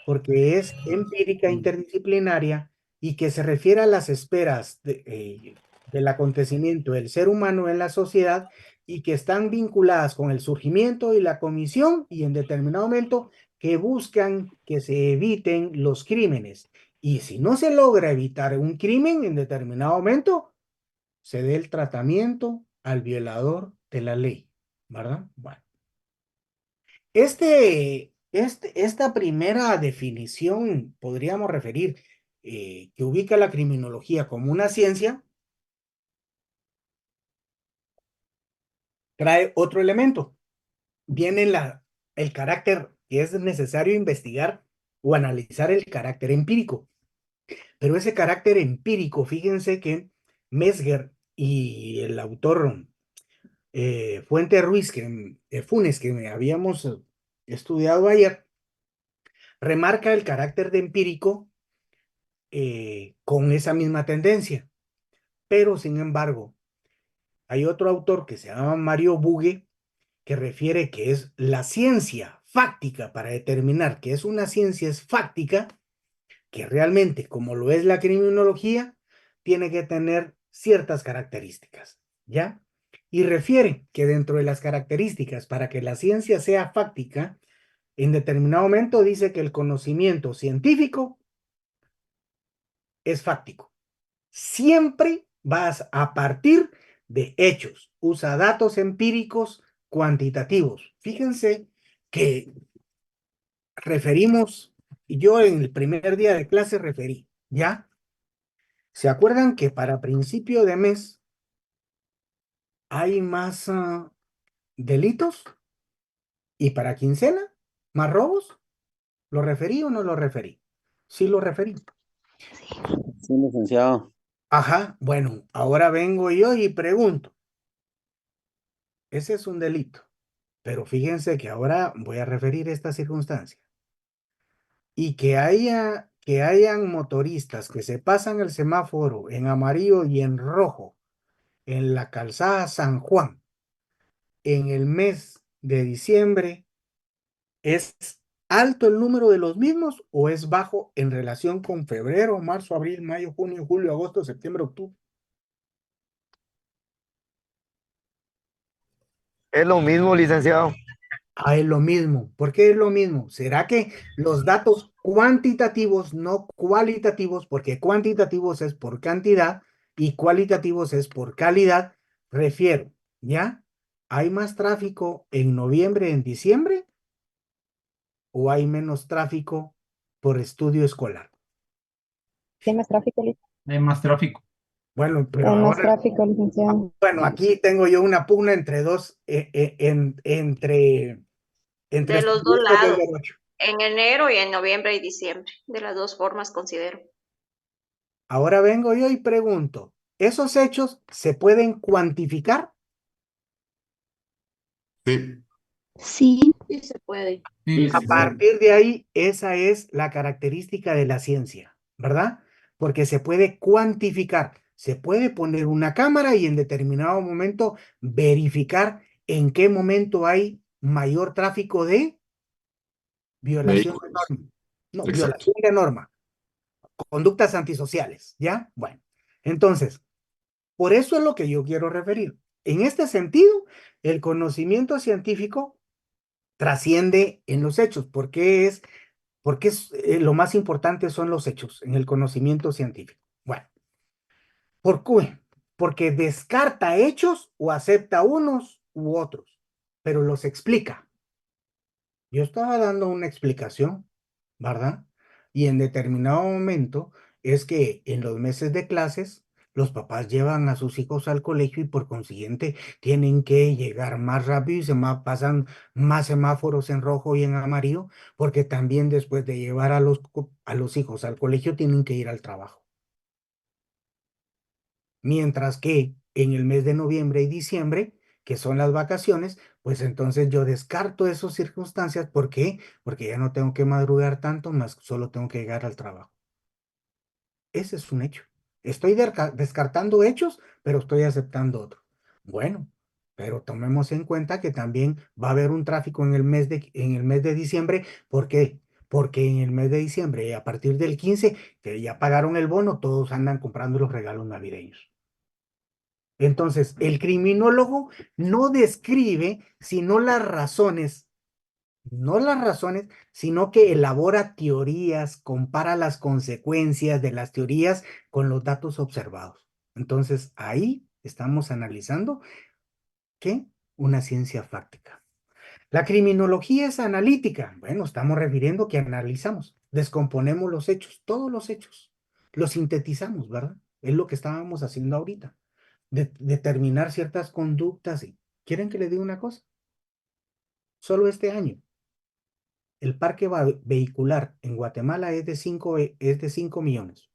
Porque es empírica interdisciplinaria y que se refiere a las esferas del acontecimiento del ser humano en la sociedad y que están vinculadas con el surgimiento y la comisión y en determinado momento que buscan que se eviten los crímenes. Y si no se logra evitar un crimen en determinado momento, se dé el tratamiento al violador de la ley, ¿verdad? Bueno. Esta primera definición, podríamos referir, que ubica la criminología como una ciencia, trae otro elemento. Viene el carácter que es necesario investigar o analizar el carácter empírico. Pero ese carácter empírico, fíjense que Mesger y el autor Fuente Ruiz, Funes, que habíamos estudiado ayer, remarca el carácter de empírico con esa misma tendencia. Pero, sin embargo, Hay otro autor que se llama Mario Buge, que refiere que es la ciencia fáctica para determinar que es una ciencia es fáctica, que realmente, como lo es la criminología, tiene que tener ciertas características, ¿ya? Y refiere que dentro de las características para que la ciencia sea fáctica, en determinado momento dice que el conocimiento científico es fáctico. Siempre vas a partir de hechos. Usa datos empíricos cuantitativos. Fíjense que referimos, yo en el primer día de clase referí, ¿ya? ¿Se acuerdan que para principio de mes hay más delitos? ¿Y para quincena? ¿Más robos? ¿Lo referí o no lo referí? Sí lo referí. Sí, licenciado. Ajá, bueno, ahora vengo yo y pregunto. Ese es un delito, pero fíjense que ahora voy a referir esta circunstancia. Y que hayan motoristas que se pasan el semáforo en amarillo y en rojo en la calzada San Juan en el mes de diciembre, ¿es alto el número de los mismos o es bajo en relación con febrero, marzo, abril, mayo, junio, julio, agosto, septiembre, octubre? Es lo mismo, licenciado. Ah, es lo mismo. ¿Por qué es lo mismo? ¿Será que los datos cuantitativos, no cualitativos, porque cuantitativos es por cantidad y cualitativos es por calidad? Refiero, ¿ya? ¿Hay más tráfico en noviembre, en diciembre? ¿O hay menos tráfico por estudio escolar? Hay más tráfico, Hay más tráfico. Bueno, pero hay más ahora, tráfico, licenciado. bueno, aquí tengo yo una pugna entre dos, entre De los dos estudiantes del lados, derecho. en enero y en noviembre y diciembre, de las dos formas considero. Ahora vengo yo y pregunto, ¿esos hechos se pueden cuantificar? Sí. Sí, sí se puede. Sí, A partir de ahí, esa es la característica de la ciencia, ¿verdad? Porque se puede cuantificar, se puede poner una cámara y en determinado momento verificar en qué momento hay mayor tráfico de violación de Vehículos. norma. No, Exacto. violación de norma, conductas antisociales, ¿ya? Bueno, entonces, por eso es lo que yo quiero referir. En este sentido, el conocimiento científico trasciende en los hechos, porque lo más importante son los hechos en el conocimiento científico. Bueno, ¿por qué? Porque descarta hechos o acepta unos u otros, pero los explica. Yo estaba dando una explicación, ¿verdad? Y en determinado momento es que en los meses de clases los papás llevan a sus hijos al colegio y por consiguiente tienen que llegar más rápido y pasan más semáforos en rojo y en amarillo, porque también después de llevar a los hijos al colegio tienen que ir al trabajo. Mientras que en el mes de noviembre y diciembre, que son las vacaciones, pues entonces yo descarto esas circunstancias. ¿Por qué? Porque ya no tengo que madrugar tanto, más solo tengo que llegar al trabajo. Ese es un hecho. Estoy descartando hechos, pero estoy aceptando otros. Bueno, pero tomemos en cuenta que también va a haber un tráfico en el mes de diciembre. ¿Por qué? Porque en el mes de diciembre, a partir del 15, que ya pagaron el bono, todos andan comprando los regalos navideños. Entonces, el criminólogo no describe sino las razones, no las razones, sino que elabora teorías, compara las consecuencias de las teorías con los datos observados. Entonces, ahí estamos analizando ¿qué? Una ciencia fáctica. La criminología es analítica. Bueno, estamos refiriendo que analizamos, descomponemos los hechos, todos los hechos, los sintetizamos, ¿verdad? Es lo que estábamos haciendo ahorita. Determinar ciertas conductas. ¿Quieren que les diga una cosa? Solo este año, el parque vehicular en Guatemala es de 5 millones.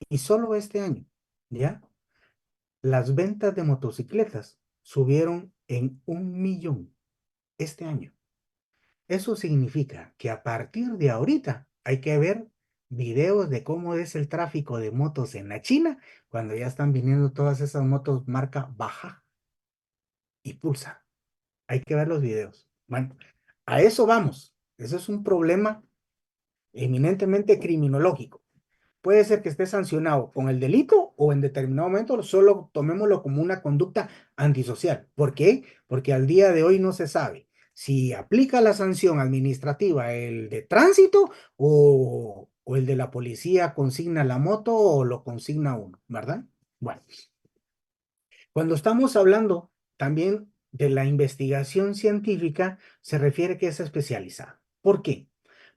Y solo este año, ¿ya? Las ventas de motocicletas subieron en 1 millón este año. Eso significa que a partir de ahorita hay que ver videos de cómo es el tráfico de motos en la China cuando ya están viniendo todas esas motos marca baja y pulsa. Hay que ver los videos. Bueno, a eso vamos. Ese es un problema eminentemente criminológico. Puede ser que esté sancionado con el delito o en determinado momento solo tomémoslo como una conducta antisocial. ¿Por qué? Porque al día de hoy no se sabe si aplica la sanción administrativa el de tránsito o el de la policía consigna la moto o lo consigna uno, ¿verdad? Bueno, cuando estamos hablando también de la investigación científica, se refiere que es especializada. ¿Por qué?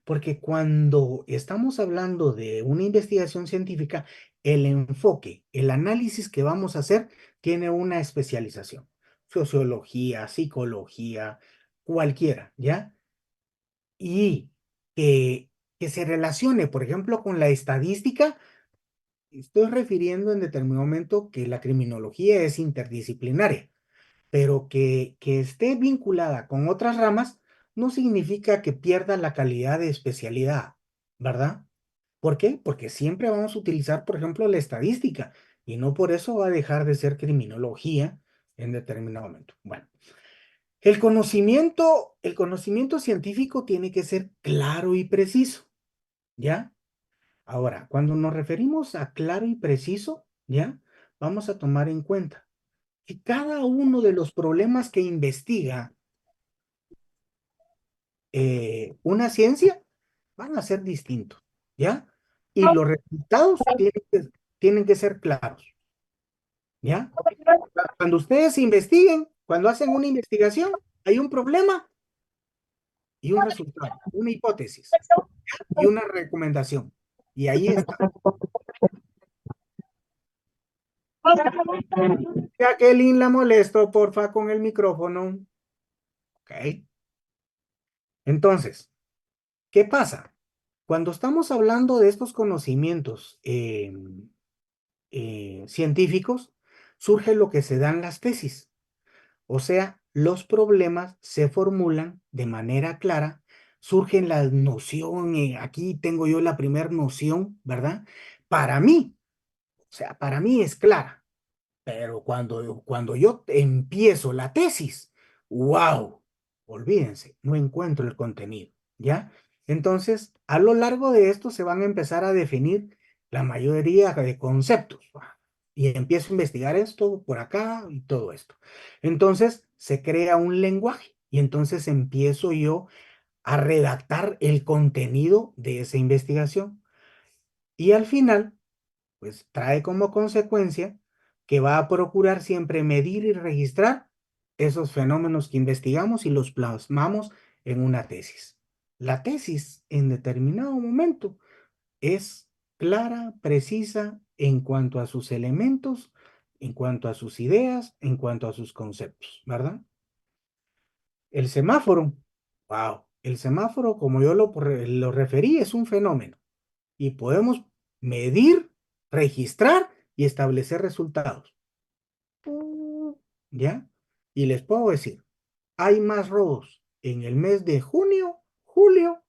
Porque cuando estamos hablando de una investigación científica, el enfoque, el análisis que vamos a hacer tiene una especialización. Sociología, psicología, cualquiera, ¿ya? Y que se relacione, por ejemplo, con la estadística. Estoy refiriendo en determinado momento que la criminología es interdisciplinaria, pero que esté vinculada con otras ramas no significa que pierda la calidad de especialidad, ¿verdad? ¿Por qué? Porque siempre vamos a utilizar, por ejemplo, la estadística y no por eso va a dejar de ser criminología en determinado momento. Bueno, el conocimiento científico tiene que ser claro y preciso, ¿ya? Ahora, cuando nos referimos a claro y preciso, ¿ya? Vamos a tomar en cuenta que cada uno de los problemas que investiga una ciencia van a ser distintos, ¿ya? Y los resultados tienen que ser claros, ¿ya? Cuando ustedes investiguen, cuando hacen una investigación, hay un problema y un resultado, una hipótesis, ¿ya? Y una recomendación. Y ahí está. Jacqueline, la molesto, porfa, con el micrófono. Ok. Entonces, ¿qué pasa? Cuando estamos hablando de estos conocimientos científicos, surge lo que se dan las tesis. O sea, los problemas se formulan de manera clara, surgen las nociones, aquí tengo yo la primera noción, ¿verdad? Para mí, o sea, para mí es clara. Pero cuando yo empiezo la tesis, wow, olvídense, no encuentro el contenido, ¿ya? Entonces, a lo largo de esto se van a empezar a definir la mayoría de conceptos. Y empiezo a investigar esto por acá y todo esto. Entonces, se crea un lenguaje y entonces empiezo yo a redactar el contenido de esa investigación. Y al final, pues trae como consecuencia que va a procurar siempre medir y registrar esos fenómenos que investigamos y los plasmamos en una tesis. La tesis en determinado momento es clara, precisa en cuanto a sus elementos, en cuanto a sus ideas, en cuanto a sus conceptos, ¿verdad? El semáforo, wow, el semáforo, como yo lo referí, es un fenómeno y podemos medir, registrar y establecer resultados. ¿Ya? Y les puedo decir, hay más robos en el mes de junio, julio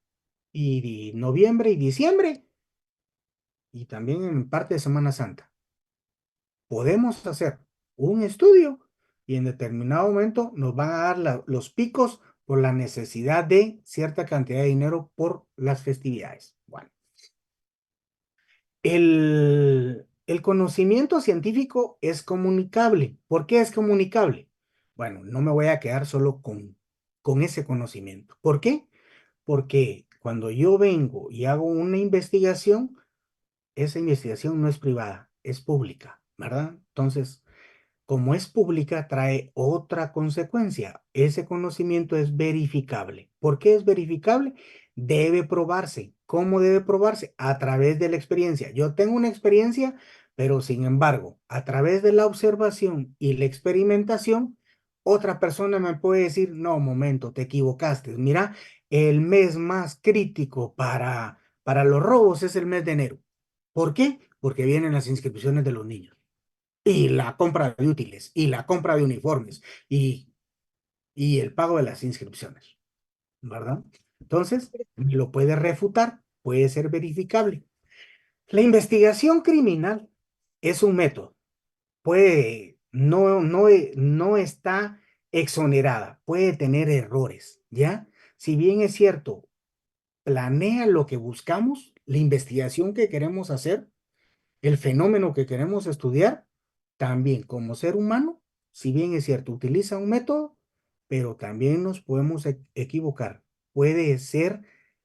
y noviembre y diciembre y también en parte de Semana Santa. Podemos hacer un estudio y en determinado momento nos van a dar los picos por la necesidad de cierta cantidad de dinero por las festividades. Bueno. El conocimiento científico es comunicable. ¿Por qué es comunicable? Bueno, no me voy a quedar solo con ese conocimiento. ¿Por qué? Porque cuando yo vengo y hago una investigación, esa investigación no es privada, es pública, ¿verdad? Entonces, como es pública, trae otra consecuencia. Ese conocimiento es verificable. ¿Por qué es verificable? Debe probarse. ¿Cómo debe probarse? A través de la experiencia. Yo tengo una experiencia, pero sin embargo, a través de la observación y la experimentación, otra persona me puede decir, no, momento, te equivocaste. Mira, el mes más crítico para los robos es el mes de enero. ¿Por qué? Porque vienen las inscripciones de los niños y la compra de útiles, y la compra de uniformes, y el pago de las inscripciones, ¿verdad? Entonces, lo puede refutar, puede ser verificable. La investigación criminal es un método, no está exonerada, puede tener errores, ¿ya? Si bien es cierto, planea lo que buscamos, la investigación que queremos hacer, el fenómeno que queremos estudiar, también como ser humano, si bien es cierto, utiliza un método, pero también nos podemos equivocar. Puede ser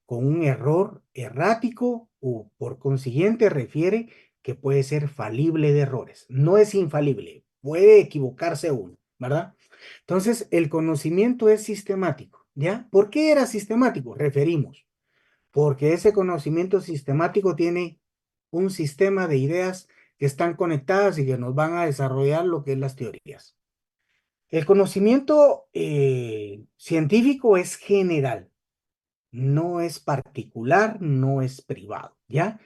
con un error errático o por consiguiente refiere que puede ser falible de errores. No es infalible, puede equivocarse uno, ¿verdad? Entonces, el conocimiento es sistemático, ¿ya? ¿Por qué era sistemático? Referimos, porque ese conocimiento sistemático tiene un sistema de ideas que están conectadas y que nos van a desarrollar lo que es las teorías. El conocimiento científico es general, no es particular, no es privado, ¿ya?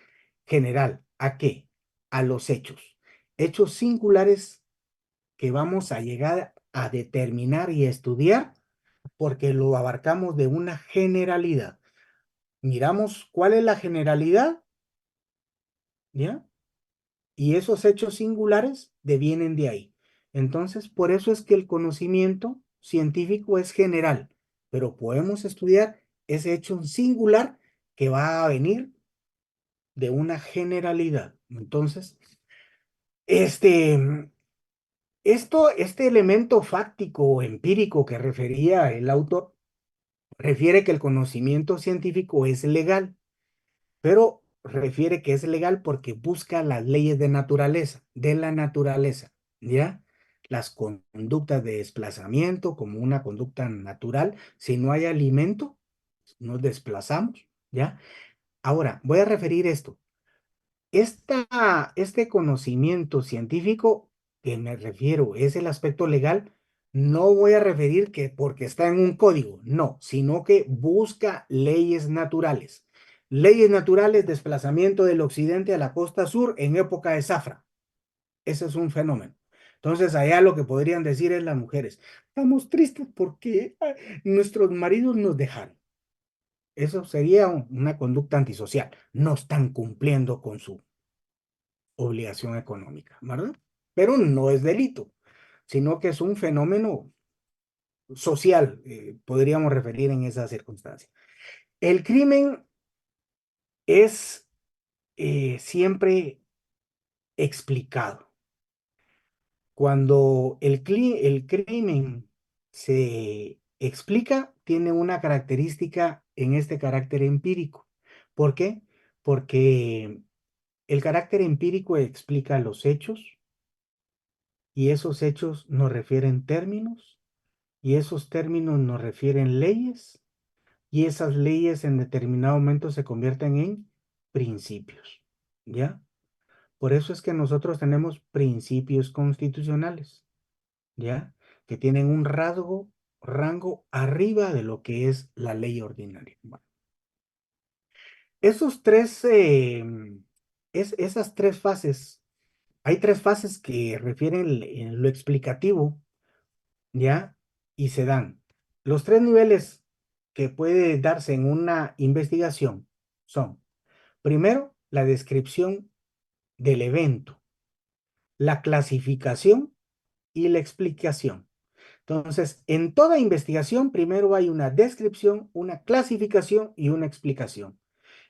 General, ¿a qué? A los hechos. Hechos singulares que vamos a llegar a determinar y estudiar porque lo abarcamos de una generalidad. Miramos cuál es la generalidad, ¿ya? Y esos hechos singulares devienen de ahí. Entonces, por eso es que el conocimiento científico es general, pero podemos estudiar ese hecho singular que va a venir de una generalidad. Entonces, este elemento fáctico o empírico que refería el autor refiere que el conocimiento científico es legal, pero refiere que es legal porque busca las leyes de la naturaleza, ¿ya? Las conductas de desplazamiento como una conducta natural. Si no hay alimento, nos desplazamos, ¿ya? Ahora, voy a referir esto. Este conocimiento científico que me refiero es el aspecto legal. No voy a referir que porque está en un código, no, sino que busca leyes naturales. Leyes naturales, desplazamiento del occidente a la costa sur en época de zafra. Ese es un fenómeno. Entonces, allá lo que podrían decir es las mujeres, estamos tristes porque nuestros maridos nos dejaron. Eso sería una conducta antisocial. No están cumpliendo con su obligación económica, ¿verdad? Pero no es delito, sino que es un fenómeno social, podríamos referir en esa circunstancia. El crimen es siempre explicado. Cuando el crimen se explica, tiene una característica en este carácter empírico. ¿Por qué? Porque el carácter empírico explica los hechos y esos hechos nos refieren términos y esos términos nos refieren leyes y esas leyes en determinado momento se convierten en principios, ¿ya? Por eso es que nosotros tenemos principios constitucionales, ¿ya? Que tienen un rango arriba de lo que es la ley ordinaria. Bueno, esas tres fases, hay tres fases que refieren en lo explicativo, ¿ya? Y se dan. Los tres niveles que puede darse en una investigación son, primero, la descripción del evento, la clasificación y la explicación. Entonces, en toda investigación, primero hay una descripción, una clasificación y una explicación.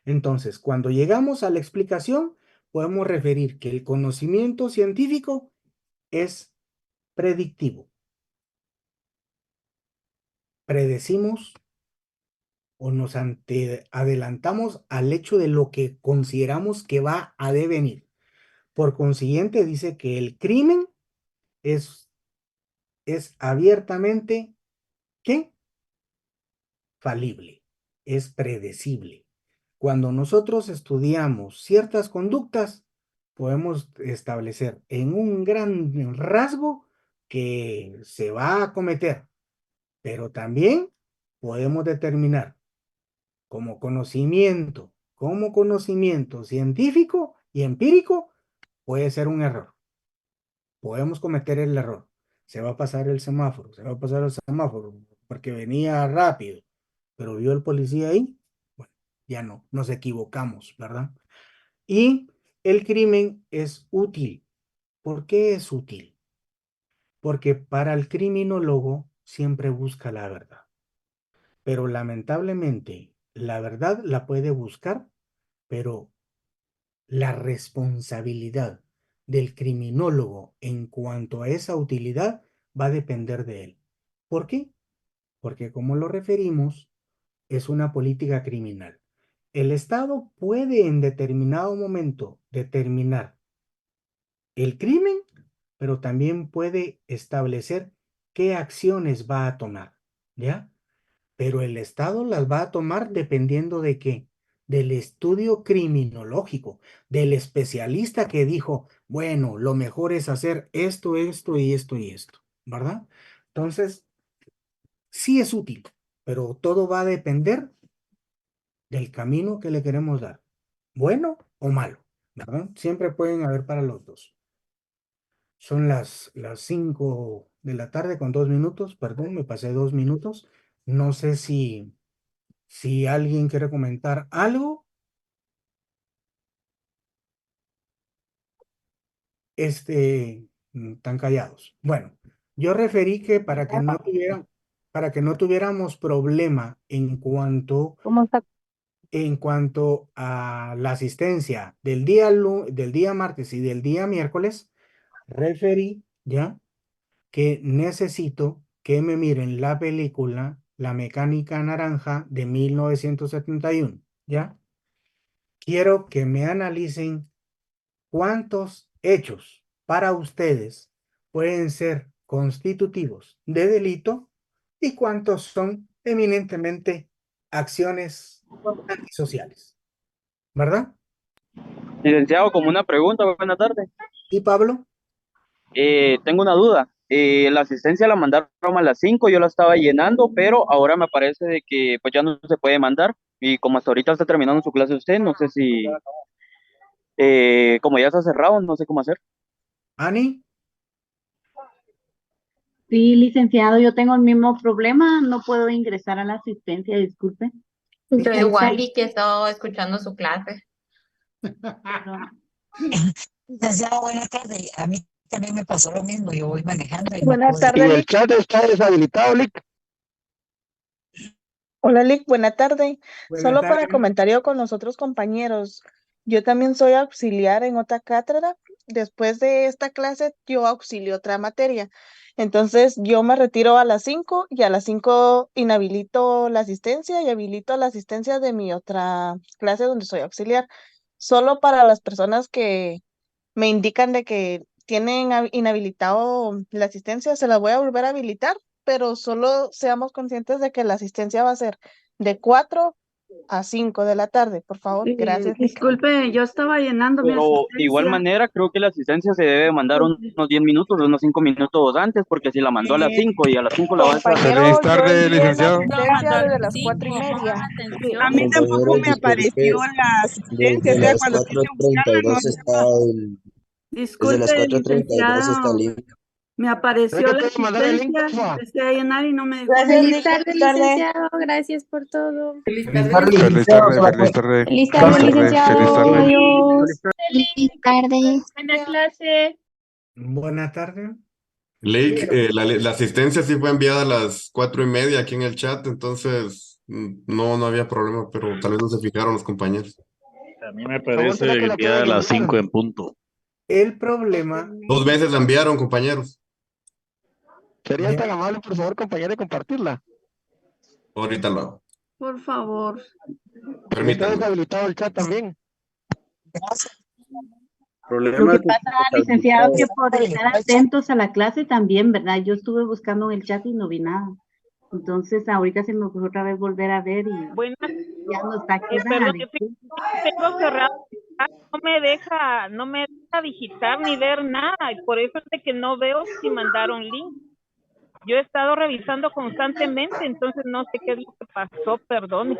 Entonces, cuando llegamos a la explicación, podemos referir que el conocimiento científico es predictivo. Predecimos o nos adelantamos al hecho de lo que consideramos que va a devenir. Por consiguiente, dice que el crimen es abiertamente, ¿qué? Falible, es predecible. Cuando nosotros estudiamos ciertas conductas, podemos establecer en un gran rasgo que se va a cometer, pero también podemos determinar como conocimiento científico y empírico, puede ser un error. Podemos cometer el error. Se va a pasar el semáforo, porque venía rápido, pero vio el policía ahí, bueno, ya no, nos equivocamos, ¿verdad? Y el crimen es útil. ¿Por qué es útil? Porque para el criminólogo siempre busca la verdad. Pero lamentablemente, la verdad la puede buscar, pero la responsabilidad del criminólogo en cuanto a esa utilidad va a depender de él. ¿Por qué? Porque como lo referimos, es una política criminal. El Estado puede en determinado momento determinar el crimen, pero también puede establecer qué acciones va a tomar, ¿ya? Pero el Estado las va a tomar dependiendo de qué, del estudio criminológico, del especialista que dijo, bueno, lo mejor es hacer esto, esto y esto y esto, ¿verdad? Entonces, sí es útil, pero todo va a depender del camino que le queremos dar, bueno o malo, ¿verdad? Siempre pueden haber para los dos. Son las 5 de la tarde con 2 minutos, perdón, me pasé 2 minutos. No sé si alguien quiere comentar algo. Tan callados. Bueno, yo referí que para que no tuviéramos problema en cuanto a la asistencia del día martes y del día miércoles, referí ya que necesito que me miren la película La Mecánica Naranja de 1971, ¿ya? Quiero que me analicen cuántos hechos para ustedes pueden ser constitutivos de delito y cuántos son eminentemente acciones antisociales, ¿verdad? Licenciado, como una pregunta, buena tarde. ¿Y Pablo? Tengo una duda. La asistencia la mandaron a las 5, yo la estaba llenando, pero ahora me parece de que pues ya no se puede mandar. Y como hasta ahorita está terminando su clase usted, no sé si, como ya está cerrado, no sé cómo hacer. ¿Ani? Sí, licenciado, yo tengo el mismo problema, no puedo ingresar a la asistencia, disculpe. Yo igual y que estaba escuchando su clase. Licenciado, buenas tardes. A mí también me pasó lo mismo. Yo voy manejando y no Buenas pude. tardes, ¿Y el Lick. chat está deshabilitado, Lick? Hola, Lick, buena tarde. Buenas Solo para tardes. comentario con los otros compañeros. Yo también soy auxiliar en otra cátedra. Después de esta clase, yo auxilio otra materia. Entonces, yo me retiro a las 5 y a las 5 inhabilito la asistencia y habilito la asistencia de mi otra clase donde soy auxiliar. Solo para las personas que me indican de que tienen inhabilitado la asistencia, se la voy a volver a habilitar, pero solo seamos conscientes de que la asistencia va a ser de 4 a 5 de la tarde, por favor. Gracias, Lick. Disculpe, yo estaba llenando mi Pero de igual asistencia. manera, creo que la asistencia se debe mandar unos 10 minutos, unos 5 minutos antes, porque si la mandó a las 5 y a las 5 la vas a... Compañero, Feliz yo tarde, envié la licenciado. asistencia desde las 4:30. A mí tampoco Compañeros, me apareció disculpe, la asistencia, o desde sea, las cuando quise buscarla no 4:32 está estaba. desde las Disculpe, 4:32 está licenciado, libre. me apareció la ¿Puede mandar el link, asistencia, porfa? empecé a llenar y no me dejó. Gracias, Feliz Lick. tarde, Feliz tarde. licenciado. Gracias por todo. Feliz Feliz tarde, tarde, licenciado. feliz tarde. Feliz Feliz tarde, tarde, licenciado. feliz tarde. Adiós. Feliz tarde. Buena clase. Buena tarde. Lake, la asistencia sí fue enviada a las 4:30 aquí en el chat, entonces no había problema, pero tal vez no se fijaron los compañeros. A mí me Por favor, parece ¿será que la enviada a pueden las 5 enviar? en punto. El problema, 2 veces la enviaron, compañeros. ¿Sería ya, tan amable, por favor, compañero, de compartirla? Ahorita lo hago. Por favor. Está Permítanme. deshabilitado el chat también. Gracias. Lo Problema que es pasa, licenciado, que por estar atentos a la clase también, ¿verdad? Yo estuve buscando en el chat y no vi nada. Entonces, ahorita se me ocurrió otra vez volver a ver y Buenas, ya no está aquí. perdón, tengo cerrado, no me deja digitar ni ver nada, y por eso es de que no veo si mandaron link. Yo he estado revisando constantemente, entonces no sé qué es lo que pasó, perdón.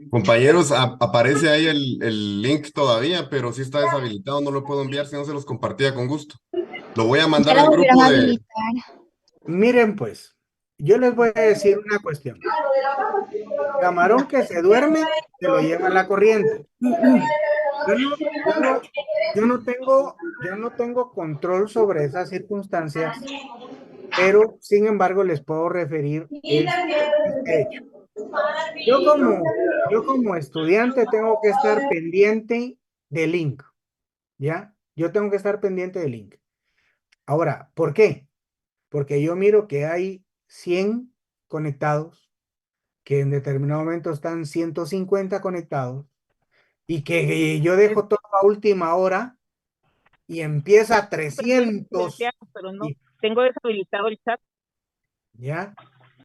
Compañeros, aparece ahí el link todavía, pero sí está deshabilitado, no lo puedo enviar, si no se los compartía con gusto. Lo voy a mandar al grupo de... miren pues, yo les voy a decir una cuestión. Camarón que se duerme, se lo lleva la corriente. yo no tengo control sobre esas circunstancias, pero sin embargo les puedo referir este hecho. Yo como estudiante tengo que estar pendiente del link, ¿ya? Yo tengo que estar pendiente del link. Ahora, ¿por qué? Porque yo miro que hay 100 conectados, que en determinado momento están 150 conectados, y que yo dejo todo a última hora y empieza 300. Pero no, tengo deshabilitado el chat. ¿Ya?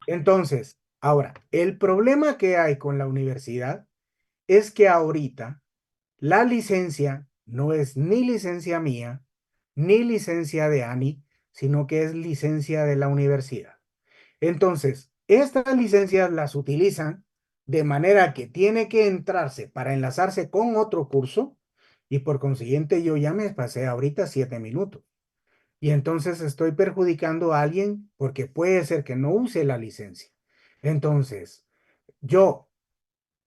Entonces, ahora, el problema que hay con la universidad es que ahorita la licencia no es ni licencia mía, ni licencia de Ani, sino que es licencia de la universidad. Entonces, estas licencias las utilizan de manera que tiene que entrarse para enlazarse con otro curso y por consiguiente yo ya me pasé ahorita 7 minutos. Y entonces estoy perjudicando a alguien porque puede ser que no use la licencia. Entonces, yo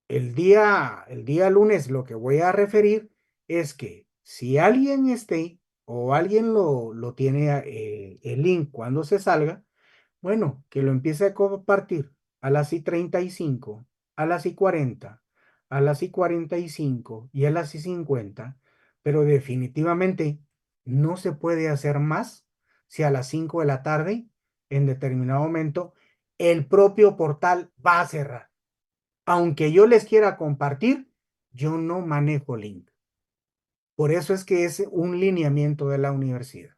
el día lunes lo que voy a referir es que si alguien o alguien lo tiene el link cuando se salga, bueno, que lo empiece a compartir a las y 35, a las y 40, a las y 45 y a las y 50, pero definitivamente no se puede hacer más si a las 5 de la tarde, en determinado momento, el propio portal va a cerrar. Aunque yo les quiera compartir, yo no manejo link. Por eso es que es un lineamiento de la universidad,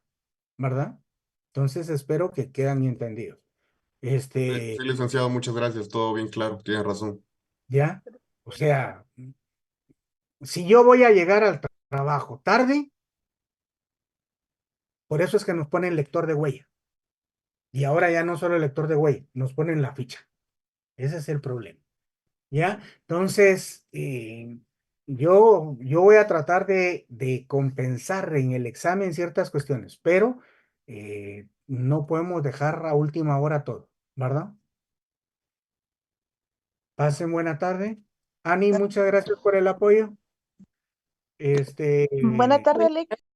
¿verdad? Entonces espero que quedan entendidos. Sí, licenciado, muchas gracias. Todo bien claro, tiene razón. ¿Ya? O sea, si yo voy a llegar al trabajo tarde, por eso es que nos ponen lector de huella. Y ahora ya no solo el lector de huella, nos ponen la ficha. Ese es el problema. ¿Ya? Entonces, yo voy a tratar de compensar en el examen ciertas cuestiones, pero no podemos dejar a última hora todo, ¿verdad? Pasen buena tarde. Ani, muchas gracias por el apoyo. Buena tarde, Lick.